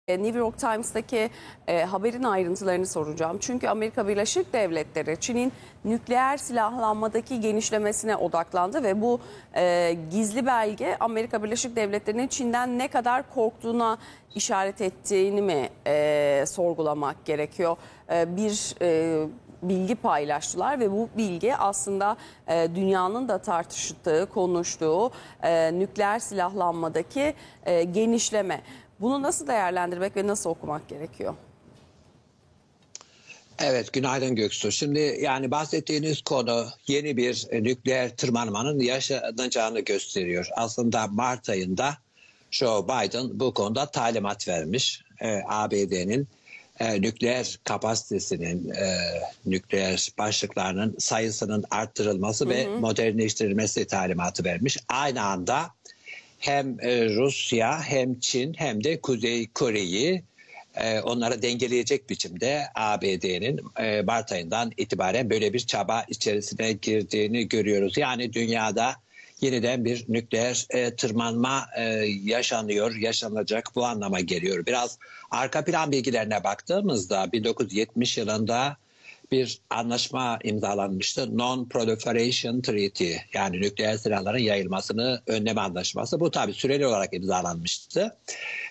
New York Times'taki haberin ayrıntılarını soracağım. Çünkü Amerika Birleşik Devletleri Çin'in nükleer silahlanmadaki genişlemesine odaklandı ve bu gizli belge Amerika Birleşik Devletleri'nin Çin'den ne kadar korktuğuna işaret ettiğini mi sorgulamak gerekiyor? Bir bilgi paylaştılar ve bu bilgi aslında dünyanın da tartıştığı, konuştuğu nükleer silahlanmadaki genişleme. Bunu nasıl değerlendirmek ve nasıl okumak gerekiyor? Evet, günaydın Göksu. Şimdi yani bahsettiğiniz konu yeni bir nükleer tırmanmanın yaşanacağını gösteriyor. Aslında Mart ayında Joe Biden bu konuda talimat vermiş. ABD'nin nükleer kapasitesinin, nükleer başlıklarının sayısının arttırılması ve modernleştirilmesi talimatı vermiş. Aynı anda hem Rusya hem Çin hem de Kuzey Kore'yi onları dengeleyecek biçimde ABD'nin Mart ayından itibaren böyle bir çaba içerisine girdiğini görüyoruz. Yani dünyada yeniden bir nükleer tırmanma yaşanıyor, yaşanacak, bu anlama geliyor. Biraz arka plan bilgilerine baktığımızda 1970 yılında bir anlaşma imzalanmıştı. Non-Proliferation Treaty, yani nükleer silahların yayılmasını önleme anlaşması. Bu tabii süreli olarak imzalanmıştı.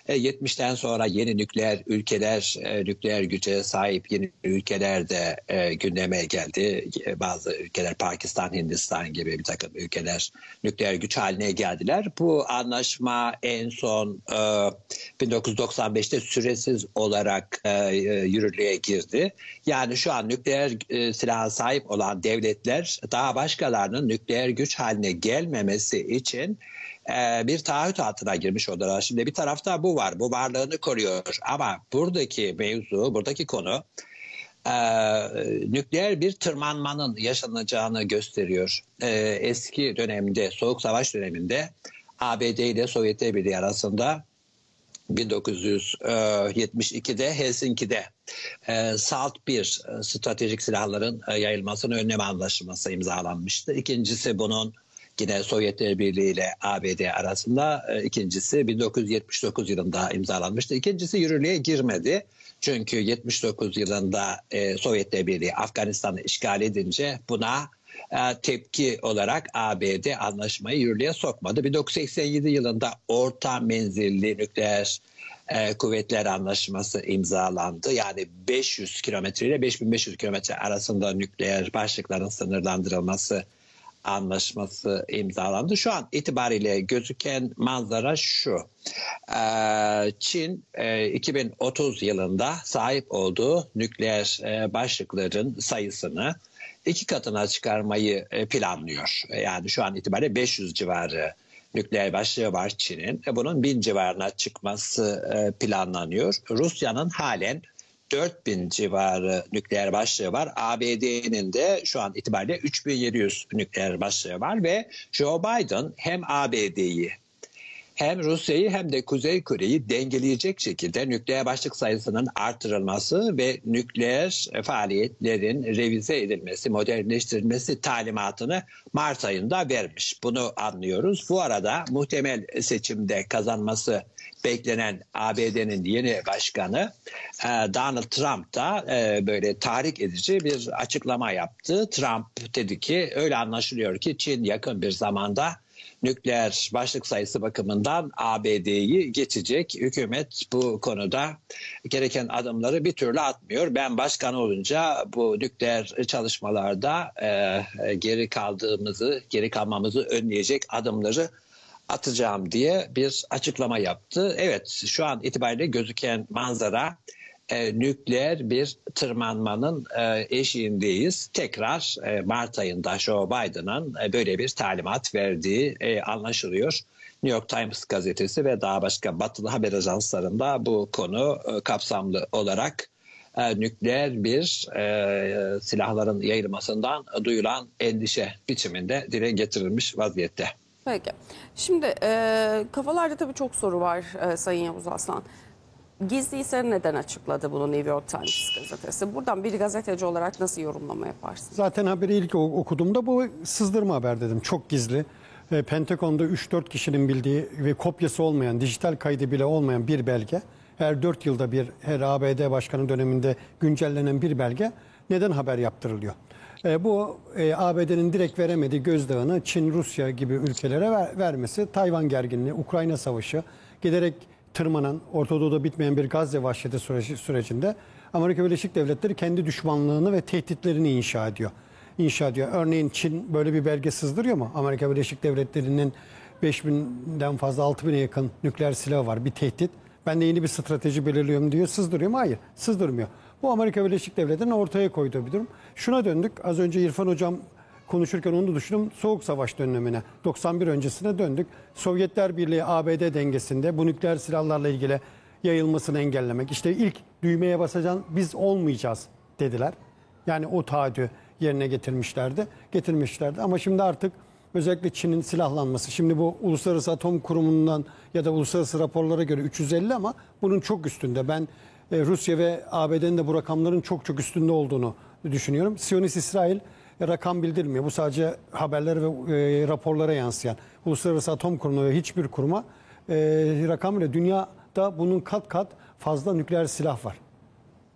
70'ten sonra yeni nükleer ülkeler, nükleer güce sahip yeni ülkeler de gündeme geldi. Bazı ülkeler, Pakistan, Hindistan gibi bir takım ülkeler nükleer güç haline geldiler. Bu anlaşma en son 1995'te süresiz olarak yürürlüğe girdi. Yani şu an nükleer silaha sahip olan devletler daha başkalarının nükleer güç haline gelmemesi için bir taahhüt altına girmiş oldular. Şimdi bir tarafta bu var, bu varlığını koruyor. Ama buradaki mevzu, buradaki konu nükleer bir tırmanmanın yaşanacağını gösteriyor. Eski dönemde, Soğuk Savaş döneminde ABD ile Sovyetler Birliği arasında 1972'de Helsinki'de SALT 1 stratejik silahların yayılmasını önleme anlaşması imzalanmıştı. İkincisi bunun yine Sovyetler Birliği ile ABD arasında, ikincisi 1979 yılında imzalanmıştı. İkincisi yürürlüğe girmedi. Çünkü 79 yılında Sovyetler Birliği Afganistan'ı işgal edince buna tepki olarak ABD anlaşmayı yürürlüğe sokmadı. 1987 yılında orta menzilli nükleer kuvvetler anlaşması imzalandı. Yani 500 kilometre ile 5500 kilometre arasında nükleer başlıkların sınırlandırılması anlaşması imzalandı. Şu an itibariyle gözüken manzara şu. Çin 2030 yılında sahip olduğu nükleer başlıkların sayısını 2 katına çıkarmayı planlıyor. Yani şu an itibariyle 500 civarı nükleer başlığı var Çin'in. Bunun 1000 civarına çıkması planlanıyor. Rusya'nın halen 4000 civarı nükleer başlığı var. ABD'nin de şu an itibariyle 3700 nükleer başlığı var ve Joe Biden hem ABD'yi hem Rusya'yı hem de Kuzey Kore'yi dengeleyecek şekilde nükleer başlık sayısının artırılması ve nükleer faaliyetlerin revize edilmesi, modernleştirilmesi talimatını Mart ayında vermiş. Bunu anlıyoruz. Bu arada muhtemel seçimde kazanması beklenen ABD'nin yeni başkanı Donald Trump da böyle tahrik edici bir açıklama yaptı. Trump dedi ki öyle anlaşılıyor ki Çin yakın bir zamanda nükleer başlık sayısı bakımından ABD'yi geçecek. Hükümet bu konuda gereken adımları bir türlü atmıyor. Ben başkan olunca bu nükleer çalışmalarda geri kalmamızı önleyecek adımları atacağım diye bir açıklama yaptı. Evet, şu an itibariyle gözüken manzara nükleer bir tırmanmanın eşiğindeyiz. Tekrar Mart ayında Joe Biden'ın böyle bir talimat verdiği anlaşılıyor. New York Times gazetesi ve daha başka batılı haber ajanslarında bu konu kapsamlı olarak nükleer bir silahların yayılmasından duyulan endişe biçiminde dile getirilmiş vaziyette. Peki. Şimdi kafalarda tabii çok soru var Sayın Yavuz Aslan. Gizliyse neden açıkladı bunu New York Times gazetesi? Buradan bir gazeteci olarak nasıl yorumlama yaparsın? Zaten haberi ilk okuduğumda bu sızdırma haber dedim. Çok gizli. Pentagon'da 3-4 kişinin bildiği ve kopyası olmayan, dijital kaydı bile olmayan bir belge. her 4 yılda bir, her ABD başkanı döneminde güncellenen bir belge neden haber yaptırılıyor? Bu ABD'nin direkt veremediği gözdağını Çin, Rusya gibi ülkelere vermesi, Tayvan gerginliği, Ukrayna savaşı, giderek tırmanan, Orta Doğu'da bitmeyen bir Gazze vahşeti sürecinde Amerika Birleşik Devletleri kendi düşmanlığını ve tehditlerini inşa ediyor. Örneğin Çin böyle bir belge sızdırıyor mu? Amerika Birleşik Devletleri'nin 5000'den fazla 6000'e yakın nükleer silahı var. Bir tehdit. Ben de yeni bir strateji belirliyorum diyor. Sızdırıyor mu? Hayır. Sızdırmıyor. Bu Amerika Birleşik Devletleri'nin ortaya koyduğu bir durum. Şuna döndük. Az önce İrfan Hocam konuşurken onu düşündüm. Soğuk Savaş dönemine, 91 öncesine döndük. Sovyetler Birliği ABD dengesinde bu nükleer silahlarla ilgili yayılmasını engellemek. İşte ilk düğmeye basacaksın, biz olmayacağız dediler. Yani o taahhüdü yerine getirmişlerdi. Ama şimdi artık özellikle Çin'in silahlanması. Şimdi bu Uluslararası Atom Kurumu'ndan ya da uluslararası raporlara göre 350 ama bunun çok üstünde. Ben Rusya ve ABD'nin de bu rakamların çok çok üstünde olduğunu düşünüyorum. Siyonist İsrail rakam bildirmiyor. Bu sadece haberlere ve raporlara yansıyan. Uluslararası Atom Kurumu ve hiçbir kuruma rakam bile. Dünyada bunun kat kat fazla nükleer silah var.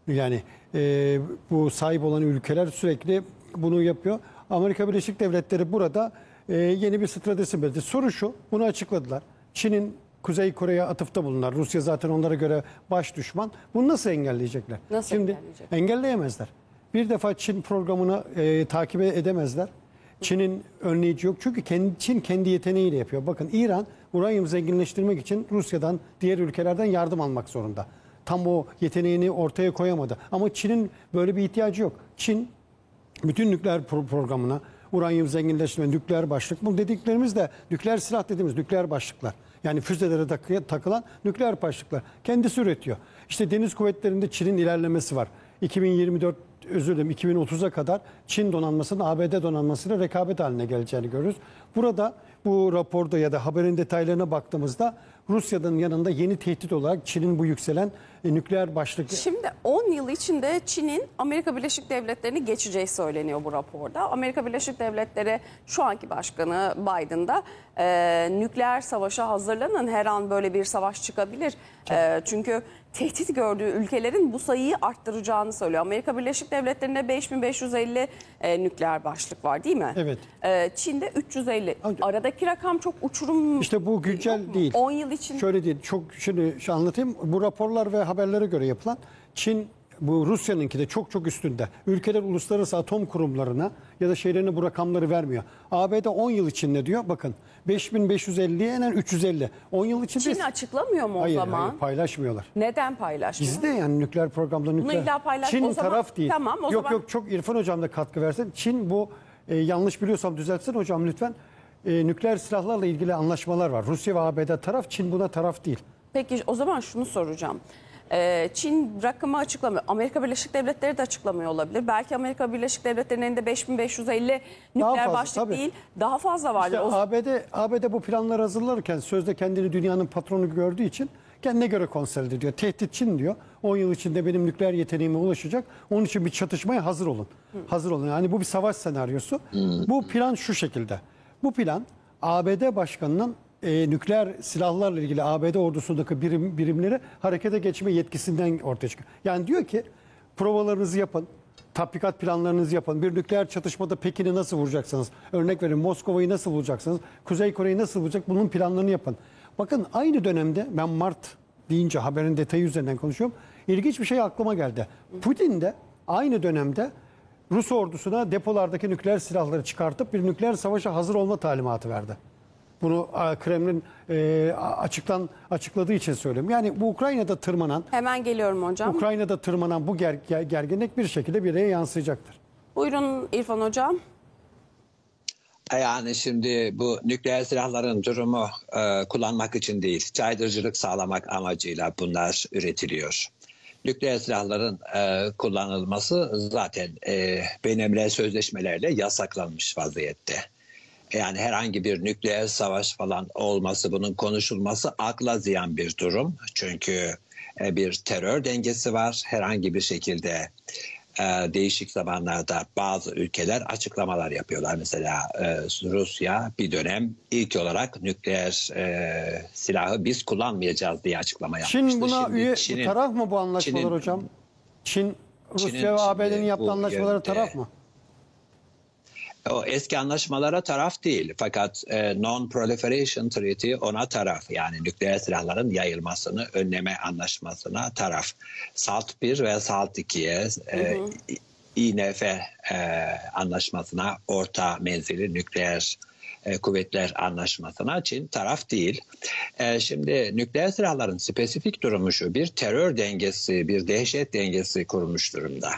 Yani bu sahip olan ülkeler sürekli bunu yapıyor. Amerika Birleşik Devletleri burada yeni bir stratejisi belirledi. Soru şu, bunu açıkladılar. Çin'in Kuzey Kore'ye atıfta bulunlar. Rusya zaten onlara göre baş düşman. Bunu nasıl engelleyecekler? Nasıl engelleyecekler? Engelleyemezler. Bir defa Çin programını takip edemezler. Çin'in önleyici yok. Çünkü Çin kendi yeteneğiyle yapıyor. Bakın İran uranyum zenginleştirmek için Rusya'dan, diğer ülkelerden yardım almak zorunda. Tam o yeteneğini ortaya koyamadı. Ama Çin'in böyle bir ihtiyacı yok. Çin bütün nükleer programına, uranyum zenginleştirme, nükleer başlık, bu dediklerimiz de nükleer silah dediğimiz nükleer başlıklar. Yani füzelere takılan nükleer başlıklar. Kendisi üretiyor. İşte deniz kuvvetlerinde Çin'in ilerlemesi var. 2030'a kadar Çin donanmasının ABD donanmasıyla rekabet haline geleceğini görürüz. Burada bu raporda ya da haberin detaylarına baktığımızda Rusya'nın yanında yeni tehdit olarak Çin'in bu yükselen nükleer başlık. Şimdi 10 yıl içinde Çin'in Amerika Birleşik Devletleri'ni geçeceği söyleniyor bu raporda. Amerika Birleşik Devletleri şu anki başkanı Biden'da nükleer savaşa hazırlanın, her an böyle bir savaş çıkabilir. Çünkü tehdit gördüğü ülkelerin bu sayıyı arttıracağını söylüyor. Amerika Birleşik Devletleri'nde 5550 nükleer başlık var değil mi? Evet. Çin'de 350. Aradaki rakam çok uçurum. İşte bu güncel değil. 10 yıl için. Şöyle değil. Şimdi anlatayım. Bu raporlar ve haberlere göre yapılan Çin, bu Rusya'nınki de çok çok üstünde. Ülkeler uluslararası atom kurumlarına ya da şeylerine bu rakamları vermiyor. ABD 10 yıl içinde diyor. Bakın 5550'ye enen 350. 10 yıl içinde. Çin açıklamıyor mu o zaman? Hayır, paylaşmıyorlar. Neden paylaşmıyor? Bizde yani nükleer programda Bunu illa paylaş. Çin O zaman, taraf değil. tamam, o yok zaman... yok, çok İrfan Hocam da katkı versin. Çin bu yanlış biliyorsam düzeltsin hocam lütfen. Nükleer silahlarla ilgili anlaşmalar var. Rusya ve ABD taraf, Çin buna taraf değil. Peki o zaman şunu soracağım. Çin rakamı açıklamıyor. Amerika Birleşik Devletleri de açıklamıyor olabilir. Belki Amerika Birleşik Devletleri'nin elinde 5550 nükleer fazla, başlık tabii. değil, daha fazla vardır. İşte ABD bu planları hazırlarken sözde kendini dünyanın patronu gördüğü için kendine göre konsolide ediyor. Tehdit Çin diyor. 10 yıl içinde benim nükleer yeteneğime ulaşacak. Onun için bir çatışmaya hazır olun. Hazır olun. Yani bu bir savaş senaryosu. Bu plan şu şekilde. Bu plan ABD Başkanı'nın nükleer silahlarla ilgili ABD ordusundaki birimleri harekete geçme yetkisinden ortaya çıkıyor. Yani diyor ki provalarınızı yapın, tatbikat planlarınızı yapın. Bir nükleer çatışmada Pekin'i nasıl vuracaksınız? Örnek verin, Moskova'yı nasıl vuracaksınız? Kuzey Kore'yi nasıl vuracak? Bunun planlarını yapın. Bakın aynı dönemde ben Mart deyince haberin detayı üzerinden konuşuyorum. İlginç bir şey aklıma geldi. Putin de aynı dönemde Rus ordusuna depolardaki nükleer silahları çıkartıp bir nükleer savaşa hazır olma talimatı verdi. Bunu Kremlin açıkladığı için söylüyorum. Yani bu Ukrayna'da tırmanan, Hemen geliyorum hocam. Ukrayna'da tırmanan bu gerginlik bir şekilde bireye yansıyacaktır. Buyurun İrfan hocam. Yani şimdi bu nükleer silahların durumu kullanmak için değil, caydırıcılık sağlamak amacıyla bunlar üretiliyor. Nükleer silahların kullanılması zaten benimle sözleşmelerle yasaklanmış vaziyette. Yani herhangi bir nükleer savaş falan olması, bunun konuşulması akla ziyan bir durum. Çünkü bir terör dengesi var. Herhangi bir şekilde değişik zamanlarda bazı ülkeler açıklamalar yapıyorlar. Mesela Rusya bir dönem ilk olarak nükleer silahı biz kullanmayacağız diye açıklama yapmıştı. Çin buna Şimdi üye Çin'in, taraf mı bu anlaşmalar Çin'in- hocam? Çin, Rusya Çin'in ve ABD'nin şimdi yaptığı bu anlaşmalara yönde- taraf mı? O eski anlaşmalara taraf değil. Fakat Non-Proliferation Treaty ona taraf. Yani nükleer silahların yayılmasını önleme anlaşmasına taraf. SALT 1 ve SALT 2'ye INF anlaşmasına, orta menzilli nükleer kuvvetler anlaşmasına Çin taraf değil. Şimdi nükleer silahların spesifik durumu şu: bir terör dengesi, bir dehşet dengesi kurulmuş durumda.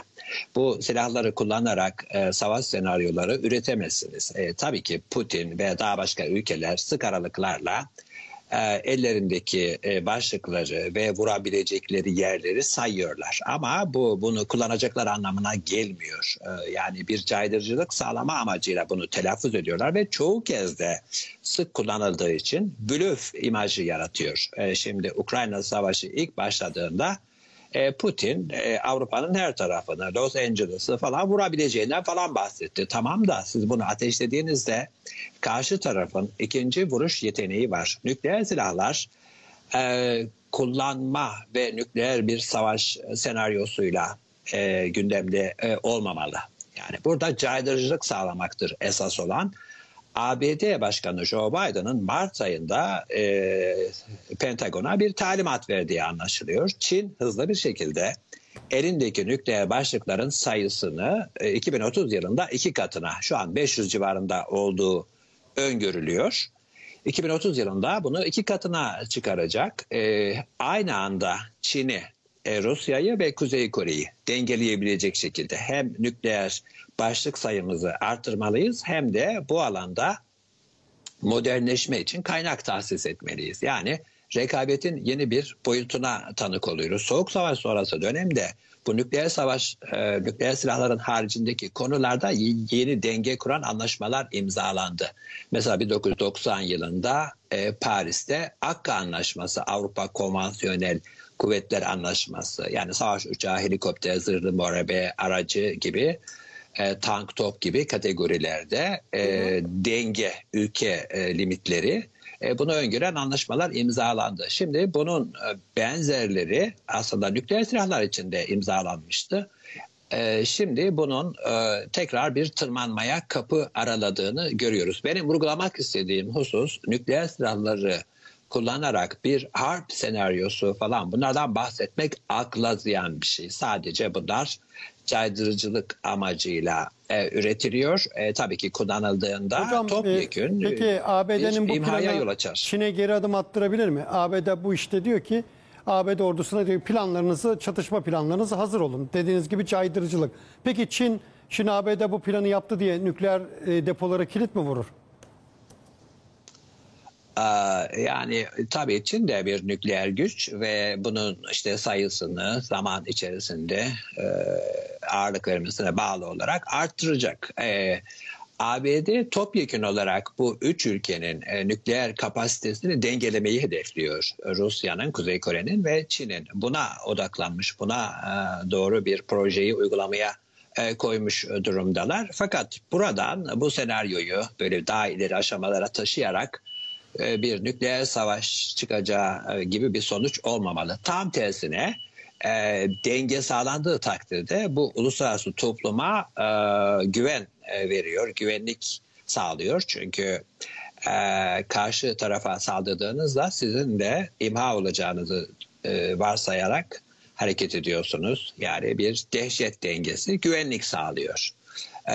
Bu silahları kullanarak savaş senaryoları üretemezsiniz. Tabii ki Putin ve daha başka ülkeler sık aralıklarla ellerindeki başlıkları ve vurabilecekleri yerleri sayıyorlar. Ama bunu kullanacaklar anlamına gelmiyor. Yani bir caydırıcılık sağlama amacıyla bunu telaffuz ediyorlar ve çoğu kez de sık kullanıldığı için blöf imajı yaratıyor. Şimdi Ukrayna Savaşı ilk başladığında Putin Avrupa'nın her tarafını, Los Angeles'ı falan vurabileceğinden falan bahsetti. Tamam da siz bunu ateşlediğinizde karşı tarafın ikinci vuruş yeteneği var. Nükleer silahlar kullanma ve nükleer bir savaş senaryosuyla gündemde olmamalı. Yani burada caydırıcılık sağlamaktır esas olan. ABD Başkanı Joe Biden'ın Mart ayında Pentagon'a bir talimat verdiği anlaşılıyor. Çin hızlı bir şekilde elindeki nükleer başlıkların sayısını 2030 yılında 2 katına, şu an 500 civarında olduğu öngörülüyor. 2030 yılında bunu 2 katına çıkaracak. Aynı anda Çin'i, Rusya'yı ve Kuzey Kore'yi dengeleyebilecek şekilde hem nükleer başlık sayımızı artırmalıyız hem de bu alanda modernleşme için kaynak tahsis etmeliyiz. Yani rekabetin yeni bir boyutuna tanık oluyoruz. Soğuk Savaş sonrası dönemde bu nükleer silahların haricindeki konularda yeni denge kuran anlaşmalar imzalandı. Mesela 1990 yılında Paris'te Akka Anlaşması, Avrupa Konvansiyonel Kuvvetler Anlaşması, yani savaş uçağı, helikopter, zırhlı muharebe aracı gibi, tank, top gibi kategorilerde denge, ülke limitleri, bunu öngören anlaşmalar imzalandı. Şimdi bunun benzerleri aslında nükleer silahlar için de imzalanmıştı. Şimdi bunun tekrar bir tırmanmaya kapı araladığını görüyoruz. Benim vurgulamak istediğim husus, nükleer silahları kullanarak bir harp senaryosu falan, bunlardan bahsetmek akla ziyan bir şey. Sadece bunlar caydırıcılık amacıyla üretiliyor. Tabii ki kullanıldığında Hocam, topyekün peki ABD'nin bu imhaya yol planı açar. Çin'e geri adım attırabilir mi? ABD bu işte diyor ki, ABD ordusuna diyor çatışma planlarınızı hazır olun. Dediğiniz gibi caydırıcılık. Peki Çin ABD bu planı yaptı diye nükleer depolara kilit mi vurur? Yani tabii Çin de bir nükleer güç ve bunun işte sayısını zaman içerisinde ağırlık vermesine bağlı olarak arttıracak. ABD topyekün olarak bu üç ülkenin nükleer kapasitesini dengelemeyi hedefliyor. Rusya'nın, Kuzey Kore'nin ve Çin'in. Buna odaklanmış, buna doğru bir projeyi uygulamaya koymuş durumdalar. Fakat buradan bu senaryoyu böyle daha ileri aşamalara taşıyarak bir nükleer savaş çıkacağı gibi bir sonuç olmamalı. Tam tersine denge sağlandığı takdirde bu uluslararası topluma güven veriyor, güvenlik sağlıyor. Çünkü karşı tarafa saldırdığınızda sizin de imha olacağınızı varsayarak hareket ediyorsunuz. Yani bir dehşet dengesi, güvenlik sağlıyor.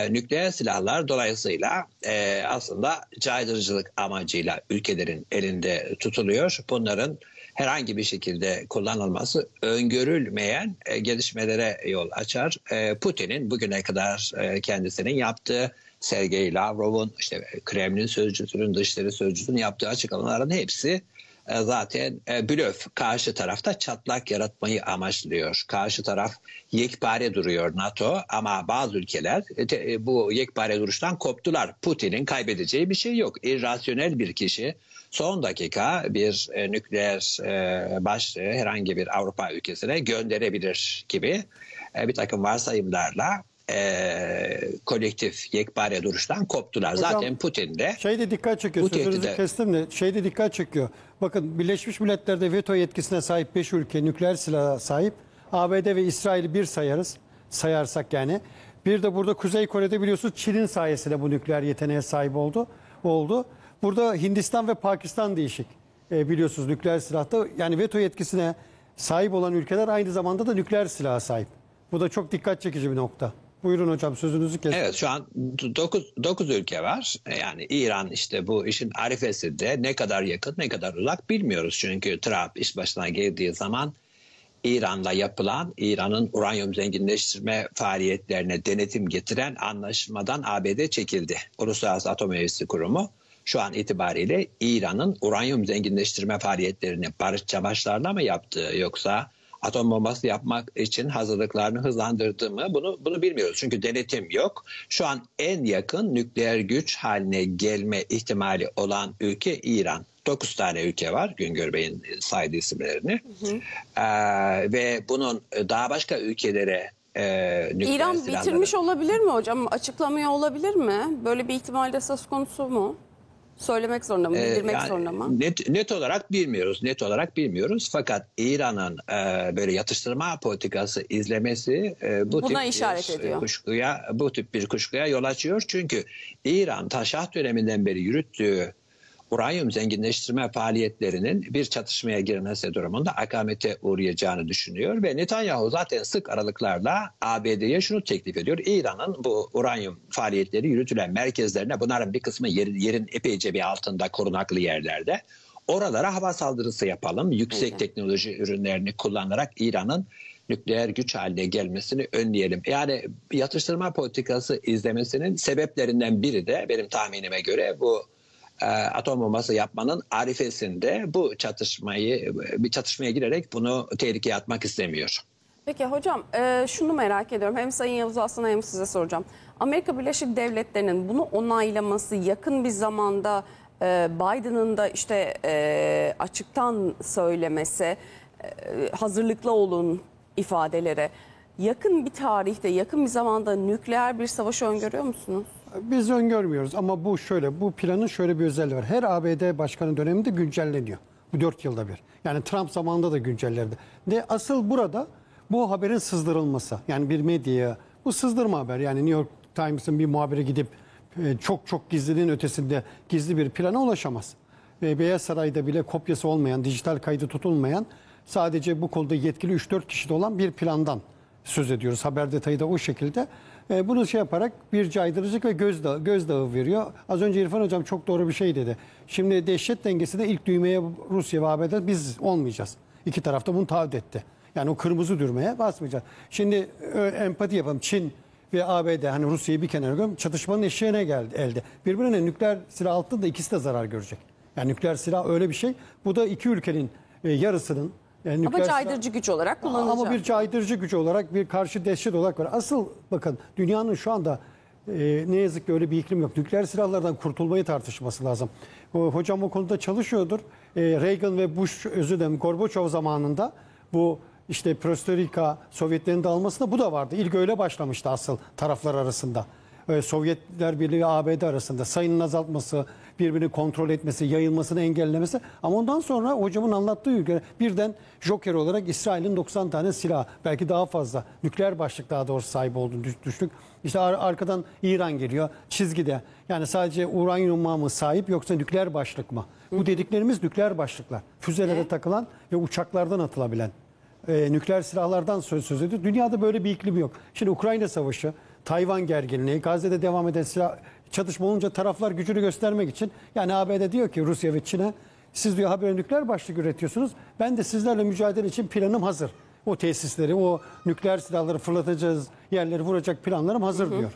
Nükleer silahlar dolayısıyla aslında caydırıcılık amacıyla ülkelerin elinde tutuluyor. Bunların herhangi bir şekilde kullanılması öngörülmeyen gelişmelere yol açar. Putin'in bugüne kadar kendisinin yaptığı, Sergey Lavrov'un, işte Kremlin sözcüsünün, dışişleri sözcüsünün yaptığı açıklamaların hepsi zaten blöf. Karşı tarafta çatlak yaratmayı amaçlıyor. Karşı taraf yekpare duruyor NATO ama bazı ülkeler bu yekpare duruştan koptular. Putin'in kaybedeceği bir şey yok. İrrasyonel bir kişi son dakika bir nükleer başlığı herhangi bir Avrupa ülkesine gönderebilir gibi bir takım varsayımlarla kolektif yekpare duruştan koptular. Hocam, zaten Putin de şeyde dikkat çekiyor. Sözünüzü kestim de şeyde dikkat çekiyor. Bakın Birleşmiş Milletler'de veto yetkisine sahip 5 ülke nükleer silaha sahip. ABD ve İsrail'i bir sayarsak yani. Bir de burada Kuzey Kore'de biliyorsunuz Çin'in sayesinde bu nükleer yeteneğe sahip oldu. Burada Hindistan ve Pakistan değişik. Biliyorsunuz nükleer silahta yani veto yetkisine sahip olan ülkeler aynı zamanda da nükleer silaha sahip. Bu da çok dikkat çekici bir nokta. Buyurun hocam, sözünüzü kesin. Evet, şu an 9 ülke var. Yani İran işte bu işin arifesinde, ne kadar yakın ne kadar uzak bilmiyoruz. Çünkü Trump iş başına geldiği zaman İran'la yapılan, İran'ın uranyum zenginleştirme faaliyetlerine denetim getiren anlaşmadan ABD çekildi. Uluslararası Atom Enerjisi Kurumu şu an itibariyle İran'ın uranyum zenginleştirme faaliyetlerini barışçı amaçlarla mı yaptığı, yoksa atom bombası yapmak için hazırlıklarını hızlandırdı mı, bunu bilmiyoruz. Çünkü denetim yok. Şu an en yakın nükleer güç haline gelme ihtimali olan ülke İran. 9 tane ülke var, Güngör Bey'in saydığı isimlerini. Ve bunun daha başka ülkelere nükleer İran silahları... bitirmiş olabilir mi hocam? Açıklamıyor olabilir mi? Böyle bir ihtimal de söz konusu mu? Söylemek zorunda mı? Bildirmek zorunda mı? Net olarak bilmiyoruz. Net olarak bilmiyoruz. Fakat İran'ın böyle yatıştırma politikası izlemesi Buna işaret ediyor. Bu tip bir kuşkuya yol açıyor. Çünkü İran Şah döneminden beri yürüttüğü uranyum zenginleştirme faaliyetlerinin bir çatışmaya girmesi durumunda akamete uğrayacağını düşünüyor ve Netanyahu zaten sık aralıklarla ABD'ye şunu teklif ediyor. İran'ın bu uranyum faaliyetleri yürütülen merkezlerine, bunların bir kısmı yerin epeyce bir altında korunaklı yerlerde, oralara hava saldırısı yapalım. Yüksek teknoloji ürünlerini kullanarak İran'ın nükleer güç haline gelmesini önleyelim. Yani yatıştırma politikası izlemesinin sebeplerinden biri de benim tahminime göre bu atom bombası yapmanın arifesinde bu çatışmaya girerek bunu tehlikeye atmak istemiyor. Peki hocam, şunu merak ediyorum. Hem Sayın Yavuz Aslan'a hem size soracağım. Amerika Birleşik Devletleri'nin bunu onaylaması, yakın bir zamanda Biden'ın da işte açıktan söylemesi, hazırlıklı olun ifadeleri, yakın bir tarihte, yakın bir zamanda nükleer bir savaşı öngörüyor musunuz? Biz öngörmüyoruz ama bu planın şöyle bir özelliği var. Her ABD başkanı döneminde güncelleniyor. Bu 4 yılda bir. Yani Trump zamanında da güncellerdi. Asıl burada bu haberin sızdırılması. Yani bir medyaya bu sızdırma haber. Yani New York Times'ın bir muhabiri gidip çok gizliliğin ötesinde gizli bir plana ulaşamaz. Beyaz Saray'da bile kopyası olmayan, dijital kaydı tutulmayan, sadece bu konuda yetkili 3-4 kişide olan bir plandan söz ediyoruz. Haber detayı da o şekilde. Bunu yaparak bir caydırıcılık ve gözdağı veriyor. Az önce İrfan Hocam çok doğru bir şey dedi. Şimdi dehşet dengesinde ilk düğmeye Rusya ve ABD biz olmayacağız. İki taraf da bunu taahhüt etti. Yani o kırmızı düğmeye basmayacağız. Şimdi empati yapalım. Çin ve ABD, hani Rusya'yı bir kenara koyalım, çatışmanın eşiğine geldi elde. Birbirine nükleer silah altında ikisi de zarar görecek. Yani nükleer silah öyle bir şey. Bu da iki ülkenin yarısının ama caydırıcı güç olarak kullanılacak. Ama bir caydırıcı güç olarak, bir karşı dehşet olarak var. Asıl bakın, dünyanın şu anda ne yazık ki öyle bir iklim yok. Nükleer silahlardan kurtulmayı tartışması lazım. Hocam o konuda çalışıyordur. Reagan ve Bush, Gorbaçov zamanında bu işte Perestroika, Sovyetlerin dağılmasında bu da vardı. İlk öyle başlamıştı asıl taraflar arasında. Sovyetler Birliği ve ABD arasında sayının azaltması, birbirini kontrol etmesi, yayılmasını engellemesi. Ama ondan sonra hocamın anlattığı gibi birden joker olarak İsrail'in 90 tane silah, belki daha fazla nükleer başlık daha doğrusu sahip olduğunu düştük. İşte arkadan İran geliyor çizgide. Yani sadece uranyuma mı sahip yoksa nükleer başlık mı? Bu dediklerimiz nükleer başlıklar. Füzelere takılan ve uçaklardan atılabilen nükleer silahlardan söz ediyor. Dünyada böyle bir iklim yok. Şimdi Ukrayna Savaşı, Tayvan gerginliği, Gazze'de devam eden çatışma olunca taraflar gücünü göstermek için, yani ABD diyor ki Rusya ve Çin'e, siz diyor habire nükleer başlık üretiyorsunuz. Ben de sizlerle mücadele için planım hazır. O tesisleri, o nükleer silahları fırlatacağız yerleri vuracak planlarım hazır diyor.